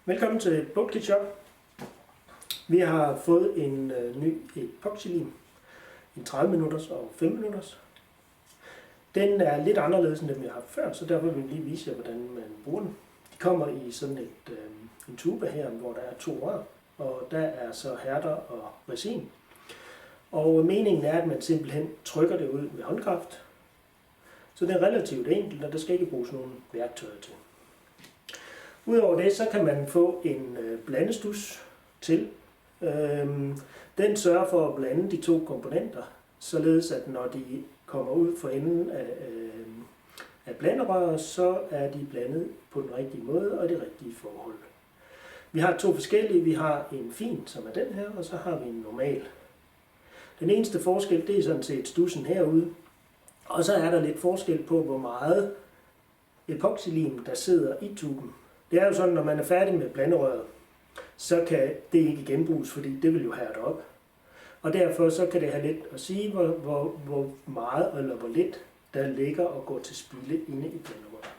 Velkommen til Boatkit Shop. Vi har fået en ny epoxylim, en 30 minutters og 5 minutters. Den er lidt anderledes end dem vi har haft før, så derfor vil vi lige vise jer, hvordan man bruger den. De kommer i sådan en tube her, hvor der er 2 rør, og der er så hærder og resin. Og meningen er, at man simpelthen trykker det ud med håndkraft. Så det er relativt enkelt, og der skal ikke bruges nogen værktøjer til. Udover det, så kan man få en blandestus til. Den sørger for at blande de 2 komponenter, således at når de kommer ud for enden af blanderøret, så er de blandet på den rigtige måde og det rigtige forhold. Vi har 2 forskellige. Vi har en fin, som er den her, og så har vi en normal. Den eneste forskel, det er sådan set studsen herude. Og så er der lidt forskel på, hvor meget epoxylim, der sidder i tuben. Det er jo sådan, når man er færdig med blanderøret, så kan det ikke genbruges, fordi det vil jo hærde op. Og derfor så kan det have lidt at sige, hvor meget eller hvor lidt der ligger og går til spilde inde i blanderøret.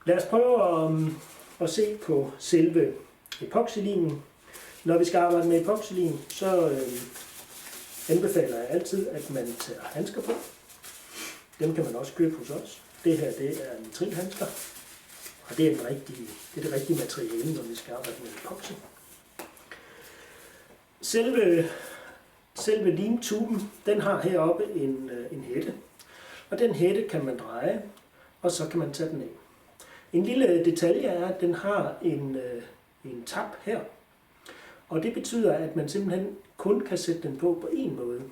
Lad os prøve at se på selve epoxylimen. Når vi skal arbejde med epoxylim, så anbefaler jeg altid, at man tager handsker på. Dem kan man også købe hos os. Det her, det er nitrilhandsker. Og det er det rigtige materiale, når vi skal arbejde med epoxy. Selve limtuben, den har heroppe en hætte. Og den hætte kan man dreje, og så kan man tage den af. En lille detalje er, at den har en tap her. Og det betyder, at man simpelthen kun kan sætte den på én måde.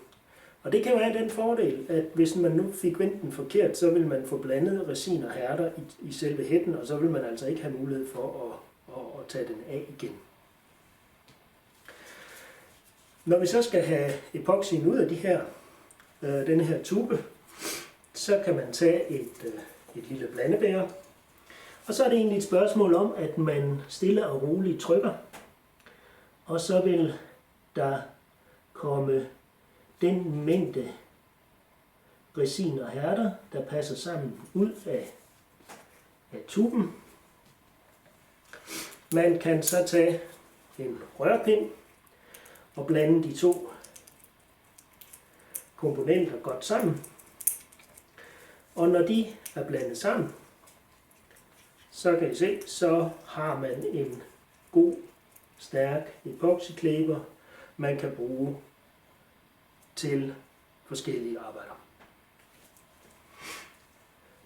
Og det kan jo have den fordel, at hvis man nu fik vendt den forkert, så vil man få blandet resin og hærder i selve hætten, og så vil man altså ikke have mulighed for at tage den af igen. Når vi så skal have epoxyen ud af denne her tube, så kan man tage et lille blandebæger. Og så er det egentlig et spørgsmål om, at man stille og roligt trykker, og så vil der komme den mængde resin og hærder, der passer sammen ud af tuben. Man kan så tage en rørpind og blande de 2 komponenter godt sammen. Og når de er blandet sammen, så kan I se, så har man en god, stærk epoxyklæber, man kan bruge til forskellige arbejder.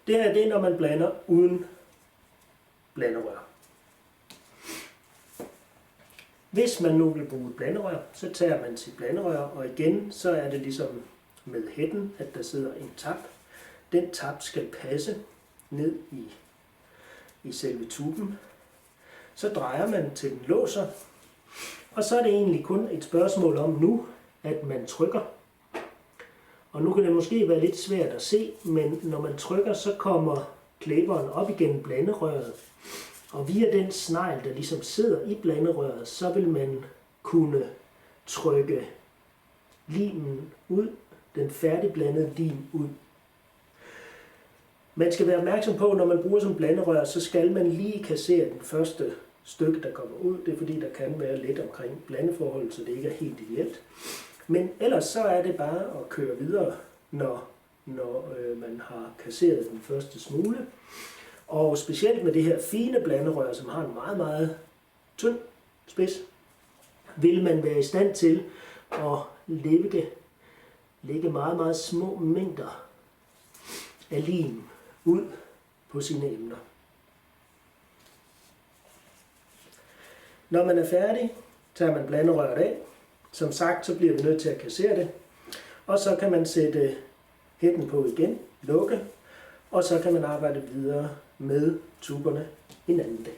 Det her det er, når man blander uden blanderør. Hvis man nu vil bruge et blanderør, så tager man sit blanderør, og igen så er det ligesom med hætten, at der sidder en tap. Den tap skal passe ned i selve tuben. Så drejer man til den låser, og så er det egentlig kun et spørgsmål om nu, at man trykker. Og nu kan det måske være lidt svært at se, men når man trykker, så kommer klæberen op igennem blanderøret. Og via den snegl, der ligesom sidder i blanderøret, så vil man kunne trykke limen ud, den færdigblandede lim ud. Man skal være opmærksom på, når man bruger som blanderør, så skal man lige kassere den første stykke, der kommer ud. Det er fordi, der kan være lidt omkring blandeforholdet, så det ikke er helt ideelt. Men ellers så er det bare at køre videre, når man har kasseret den første smule. Og specielt med det her fine blanderør, som har en meget, meget tynd spids, vil man være i stand til at lægge meget, meget små mængder af lim ud på sine emner. Når man er færdig, tager man blanderøret af. Som sagt, så bliver vi nødt til at kassere det. Og så kan man sætte hætten på igen, lukke, og så kan man arbejde videre med tuberne en anden dag.